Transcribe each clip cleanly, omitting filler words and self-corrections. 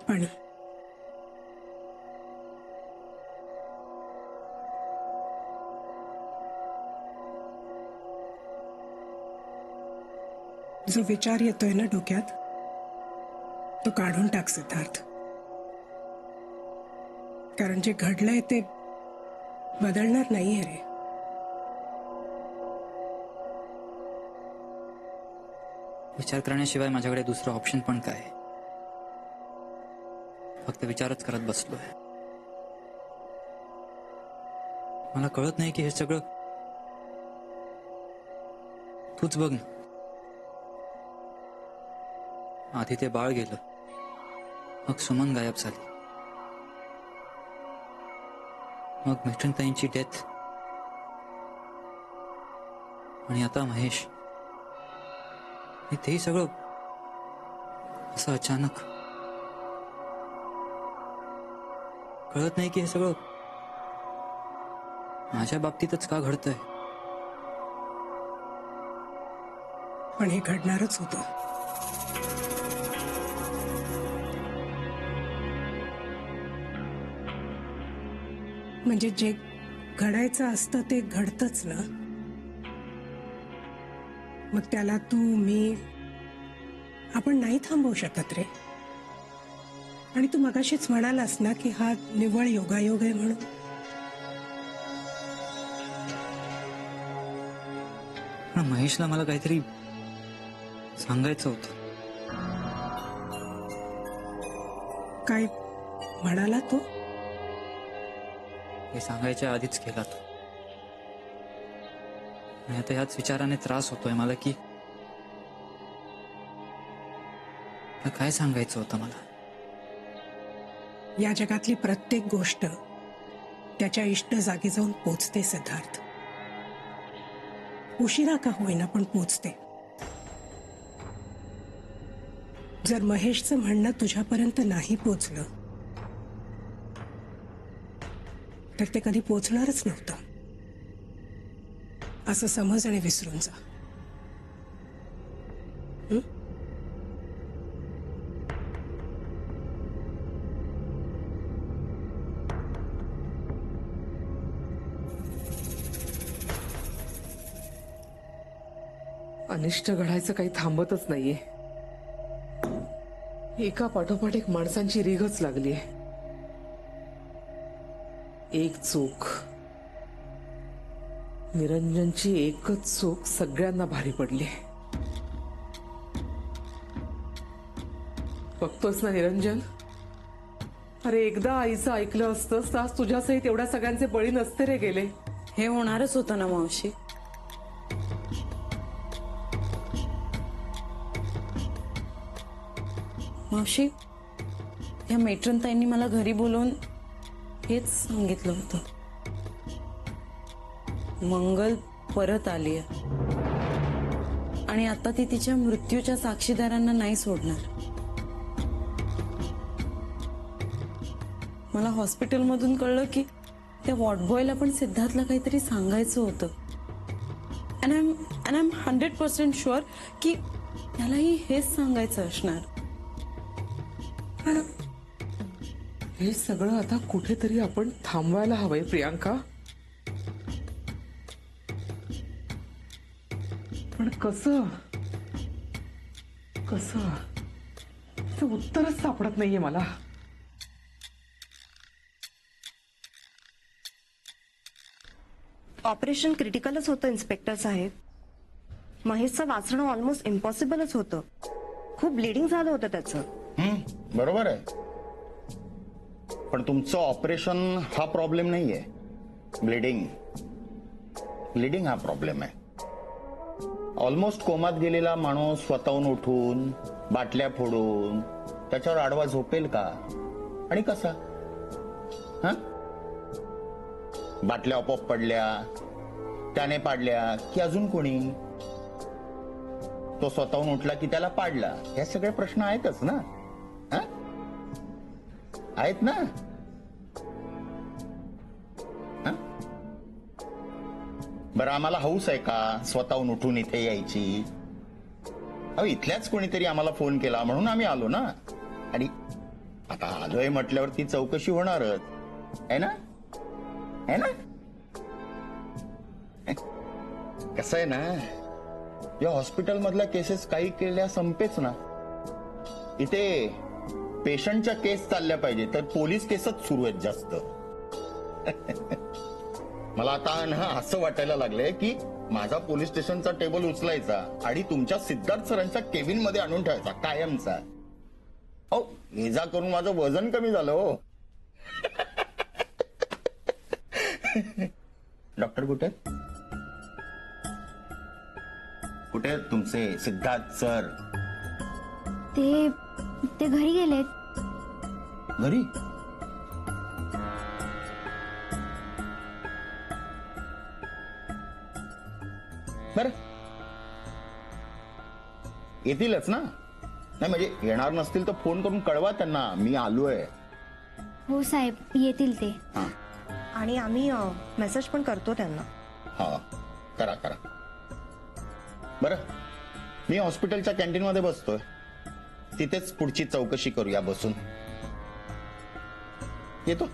पाणी. जो विचार येतोय ना डोक्यात तो काढून टाक सिद्धार्थ. कारण जे घडलंय ते बदलणार नाहीये रे. विचार करण्याशिवाय माझ्याकडे दुसरं ऑप्शन पण काय? फक्त विचारच करत बसलोय. मला कळत नाही की हे सगळं तूच बघ ना. आधी ते बाळ गेलं, मग सुमन गायब झाली, मग मिस्टरताईंची डेथ, आणि आता महेश. तेही सगळं असं अचानक. कळत नाही की हे सगळं माझ्या बाबतीतच का घडतंय. पण हे घडणारच होतं. म्हणजे जे घडायचं असतं ते घडतंच ना. मग त्याला तू मी आपण नाही थांबवू शकत रे. आणि तू मगाशीच म्हणालास ना की हा निव्वळ योगायोग आहे म्हणून. पण महेशला मला काहीतरी सांगायचं होतं. काय म्हणाला तो? हे सांगायच्या आधीच केला तो. आणि आता ह्याच विचाराने त्रास होतोय मला की काय सांगायचं होतं मला. या जगातली प्रत्येक गोष्ट त्याच्या इष्ट जागी जाऊन पोचते सिद्धार्थ. उशिरा का होईना पण पोचते. जर महेशचं म्हणणं तुझ्यापर्यंत नाही पोचलं तर ते कधी पोचणारच नव्हतं. असं समज आणि विसरून जा. अनिष्ट घडायचं काही थांबतच नाहीये. एका पाठोपाठ एक माणसांची रीघच लागलीये. एक चूक, निरंजनची एकच चूक सगळ्यांना भारी पडली. बघतोस ना निरंजन, अरे एकदा आईचं ऐकलं असतंस तर आज तुझ्यासहित एवढ्या सगळ्यांचे बळी नसते रे गेले. हे होणारच होतं ना मावशी. मावशी, या मैत्रीणताईंनी मला घरी बोलवून हेच सांगितलं होतं. मंगल परत आली आणि आता ती तिच्या मृत्यूच्या साक्षीदारांना नाही सोडणार. मला हॉस्पिटलमधून कळलं की त्या वॉर्डबॉयला पण सिद्धार्थला काहीतरी सांगायचं होतं. अँड आय एम 100% शुअर की त्यालाही हेच सांगायचं असणार. हे सगळं आता कुठेतरी आपण थांबवायला हवंय प्रियांका. पण कसं कसं त्याचं उत्तरच सापडत नाहीये मला. ऑपरेशन क्रिटिकलच होतं इन्स्पेक्टर साहेब. महेशचं वाचणं ऑलमोस्ट इम्पॉसिबलच होतं. खूप ब्लिडिंग झालं होतं त्याचं. बरोबर आहे. पण तुमचं ऑपरेशन हा प्रॉब्लेम नाहीये. ब्लिडिंग ब्लिडिंग हा प्रॉब्लेम आहे. ऑलमोस्ट कोमात गेलेला माणूस स्वतःहून उठून बाटल्या फोडून त्याच्यावर आडवा झोपेल का आणि कसा? हा, बाटल्या आपोआप पडल्या, त्याने पाडल्या की अजून कोणी? तो स्वतःहून उठला की त्याला पाडला? हे सगळे प्रश्न आहेतच ना. हा, आहेत ना. बरं, आम्हाला हौस आहे का स्वतःहून उठून इथे यायची? अहो, इथल्याच कोणीतरी आम्हाला फोन केला म्हणून आम्ही आलो ना. आणि आता आलोय म्हटल्यावर ती चौकशी होणारच आहे ना, है ना? कसं आहे ना, या हॉस्पिटल मधल्या केसेस काही केल्या संपेच ना. इथे पेशंटच्या केस चालल्या पाहिजे तर पोलीस केसच सुरू आहेत जास्त. मला आता ना असं वाटायला लागलंय की माझा पोलीस स्टेशनचा टेबल उचलायचा आणि तुमच्या सिद्धार्थ सरांच्या केबिन मध्ये आणून ठेवायचा कायमचा. हो, इजा करून माझं वजन कमी झालं हो. डॉक्टर कुठे कुठे आहेत तुमचे सिद्धार्थ सर? ते घरी गेलेत. घरी? बर, येतीलच ना? नाही म्हणजे येणार नसतील तर फोन करून कळवा त्यांना मी आलोय. हो साहेब, येतील ते. हा आणि आम्ही मेसेज पण करतो त्यांना. हा, करा करा. बरं, मी हॉस्पिटलच्या कॅन्टीन मध्ये बसतोय, तिथेच पुढची चौकशी करूया बसून. येतो.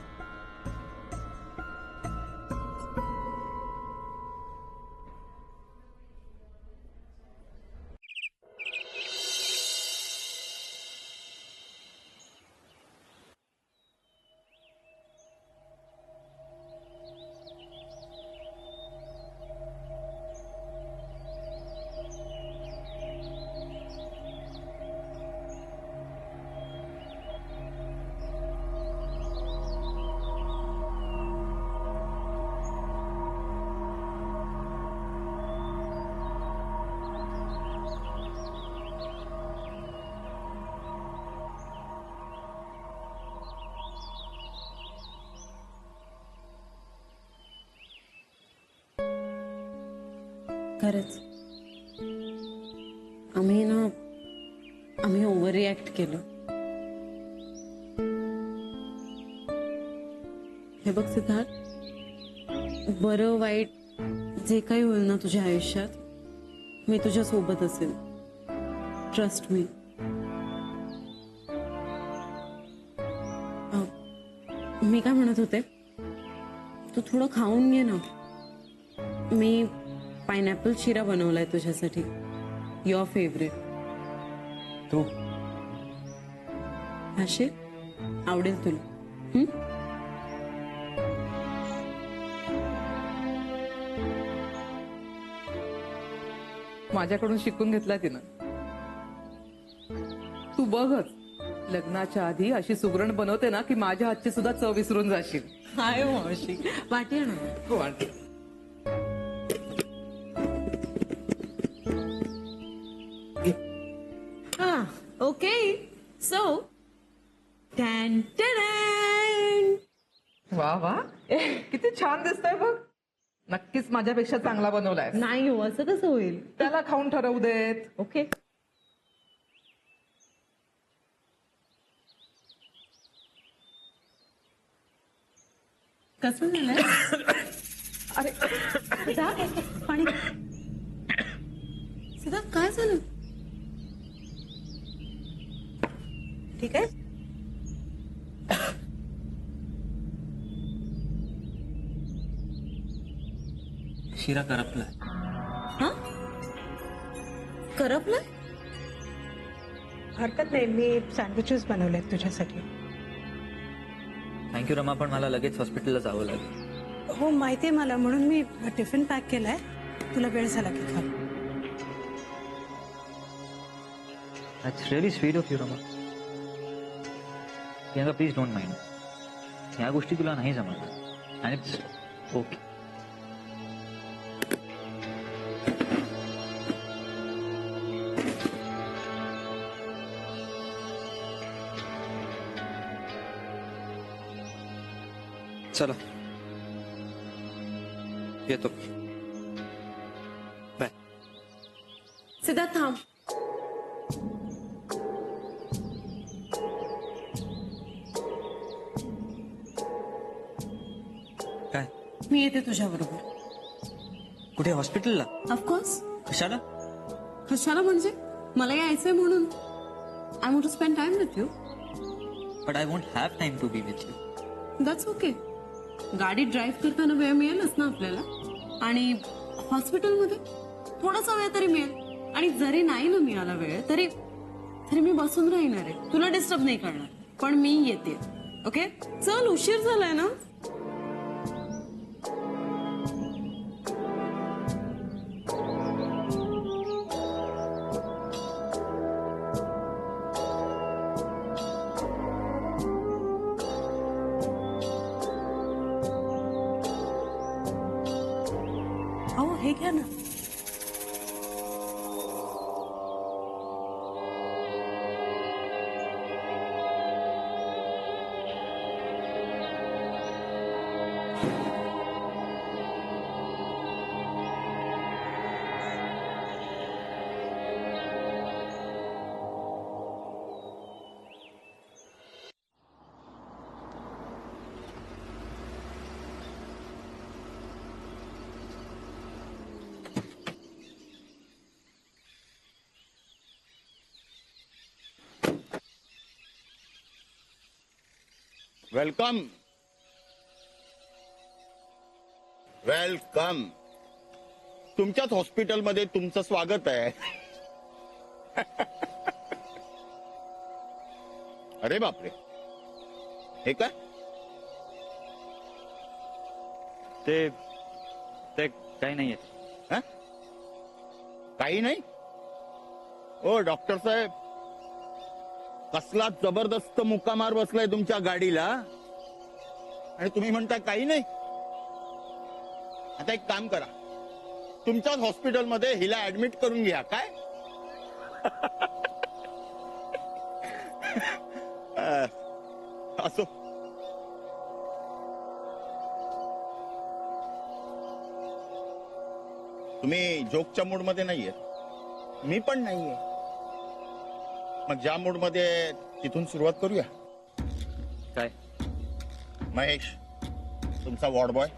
खरंच आम्ही ओव्हर रिॲक्ट केलं. हे बघ सिद्धार्थ, बरं वाईट जे काही होईल ना तुझ्या आयुष्यात मी तुझ्या सोबत असेल. Trust me. मी काय म्हणत होते, तू थोडं खाऊन घे ना. मी पायनॅपल शिरा बनवलाय तुझ्यासाठी, युअर फेवरेट. तू असे आवडेल तुला. हं? माझ्याकडून शिकून घेतला तिनं. तू बघच, लग्नाच्या आधी अशी सुगरण बनवते ना की माझ्या हातची सुद्धा चव विसरून जाशील. हाय मावशी, वाटी आणा. हो आंटी. ओके, सो टॅन टॅन. वा वा, किती छान दिसतंय बघ. नक्कीच माझ्यापेक्षा चांगला बनवलाय. नाही हो, असं कसं होईल. त्याला खाऊन ठरवू देत. ओके. कसं झालंय? अरे सिद्धार्थ, पाणी. सिद्धार्थ, काय झालं? ठीक आहे. शिरा करपलाय. हा, करपलं. हरकत नाही, मी सँडविचेस बनवलेत तुझ्यासाठी. थँक्यू रमा, पण मला लगेच हॉस्पिटलला जावं लागेल. हो माहितीये मला, म्हणून मी टिफिन पॅक केलाय. तुला वेळ झाला की खा. That's really sweet of you Rama. Priyanka, please don't mind. ह्या गोष्टी तुला नाही जमत आणि इट्स ओके. चला येतो. बाय. सिद्धार्थ, थांब. काय? मी येते तुझ्या बरोबर. कुठे? हॉस्पिटलला? ऑफकोर्स. कशाला? कशाला म्हणजे मला यायचंय म्हणून. I want to spend time with you. But I won't have time to be with you. That's okay. गाडी ड्राईव्ह करताना वेळ मिळेलच ना आपल्याला. आणि हॉस्पिटलमध्ये थोडासा वेळ तरी मिळेल. आणि जरी नाही ना मिळाला वेळ तरी तरी मी बसून राहणार आहे. तुला डिस्टर्ब नाही करणार. पण मी येते. ओके चल, उशीर झालाय ना. अहो हे घ्या ना. Welcome welcome. तुमच्याच हॉस्पिटलमध्ये तुमचं स्वागत आहे. अरे बापरे, हे काय? ते ते काही नाहीये. हं? काही नाही. ओ डॉक्टर साहेब, कसला जबरदस्त मुक्कामार बसलाय तुमच्या गाडीला आणि तुम्ही म्हणता काही नाही. आता एक काम करा, तुमच्याच हॉस्पिटलमध्ये हिला ऍडमिट करून घ्या. काय असो. तुम्ही जोकच्या मूड मध्ये नाहीये, मी पण नाहीये. मग ज्या मूड मध्ये तिथून सुरुवात करूया. काय? महेश, तुमचा वॉर्ड बॉय.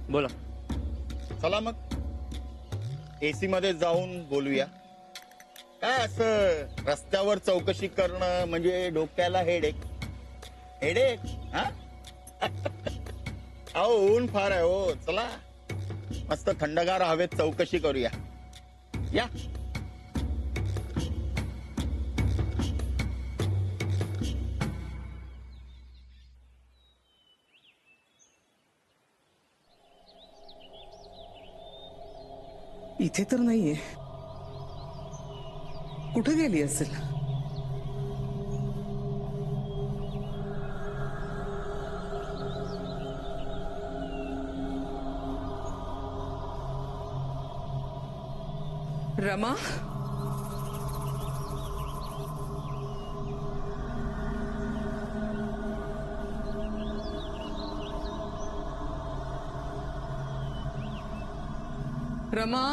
बोला. चला मग एसी मध्ये जाऊन बोलूया. काय असं रस्त्यावर चौकशी करणं म्हणजे डोक्याला हेडेक. हेडेक हा. अहो ऊन फार आहे हो. चला मस्त थंडगार हवेत चौकशी करूया. या. इथे तर नाहीये. कुठे गेली असेल? रमा, रमा,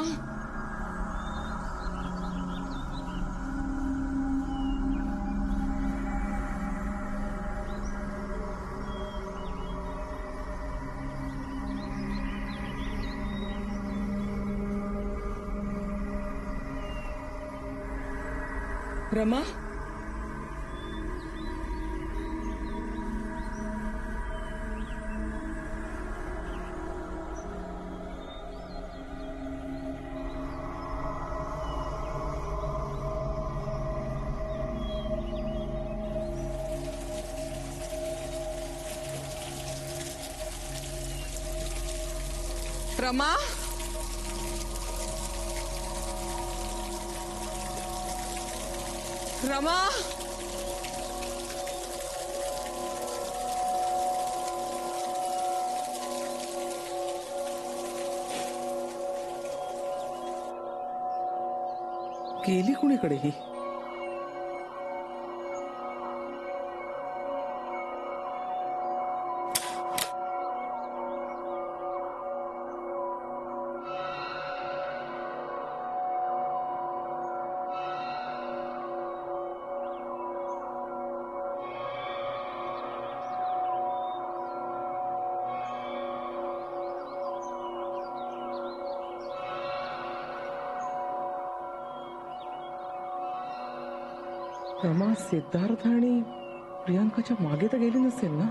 रमा, रमा, रमा, गेली कुणीकडे ही? रमा सिद्धार्थ आणि प्रियांकाच्या मागे तर गेली नसेल ना?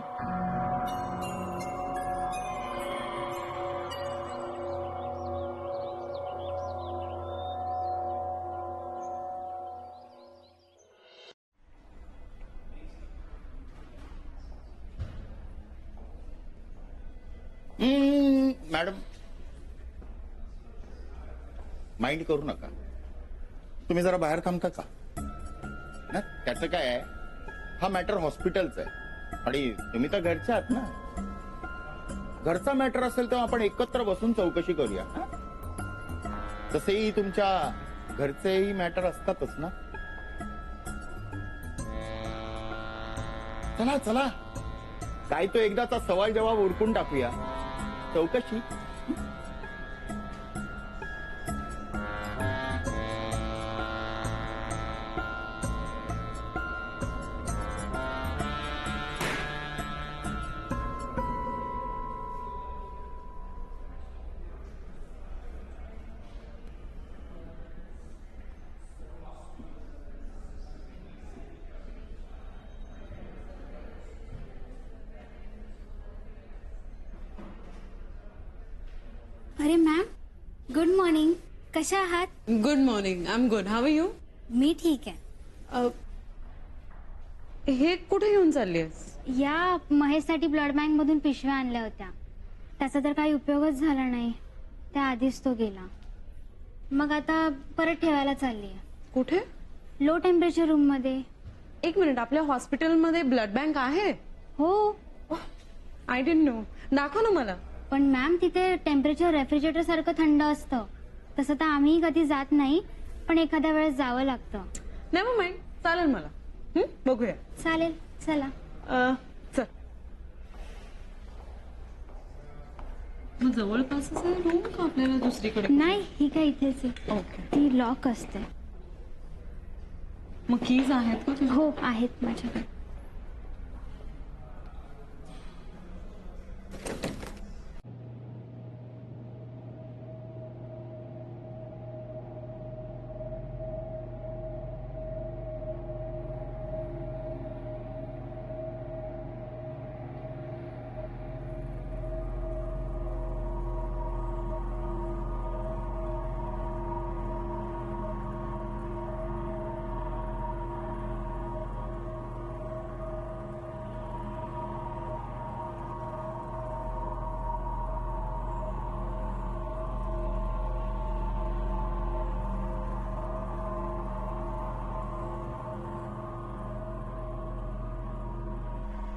मॅडम माइंड करू नका, तुम्ही जरा बाहेर थांबता का? ना त्याचं काय आहे, हा मॅटर हॉस्पिटलचा आहे आणि तुम्ही तर घरच्या आहात ना. घरचा मॅटर असेल तेव्हा आपण एकत्र बसून चौकशी करूया. हा? तसेही तुमच्या घरचेही मॅटर असतातच ना. चला चला, काय तो एकदाचा सवाल जवाब उरकून टाकूया. चौकशी. अरे मॅम, गुड मॉर्निंग. कशा आहात? Good morning. I am good. How are you? मी ठीक आहे. हे कुठे घेऊन चाललीस? या महेशसाठी ब्लड बँक मधून पिशव्या आणल्या होत्या. त्याचा तर काही उपयोगच झाला नाही. त्या आधीच तो गेला. मग आता परत ठेवायला चालली. कुठे? लो टेम्परेचर रूम मध्ये. एक मिनिट, आपल्या हॉस्पिटलमध्ये ब्लड बँक आहे? हो, आय डिडंट नो. दाखव ना मला. पण मॅम तिथे टेम्परेचर रेफ्रिजरेटर सारखं थंड असतं. तसं तर आम्ही कधी जात नाही, पण एखाद्या वेळेस जावं लागतं. नेव्हर माइंड, चालेल मला. बघूया. चालेल, चला. चल. मग जवळपासच आहे रूम का आपल्याला दुसरीकडे? नाही, ही काय इथेच आहे. ओके. ती लॉक असते. मग कीज आहेत का तुझ्या? हो, आहेत माझ्याकडे.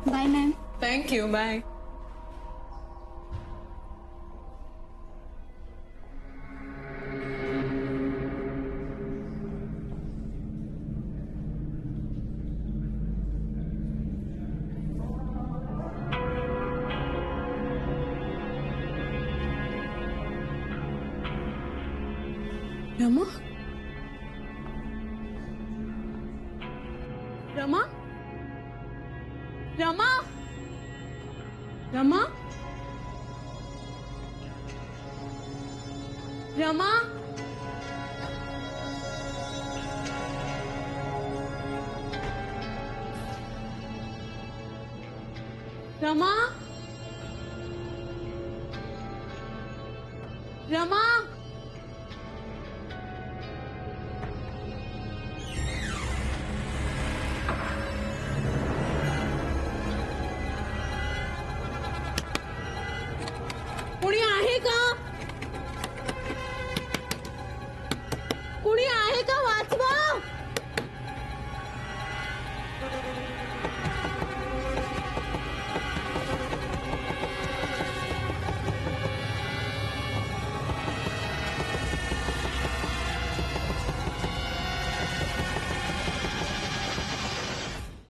Bye ma'am. Thank you. Bye. Rama? Rama? Rama? Rama? Rama? Rama? Rama?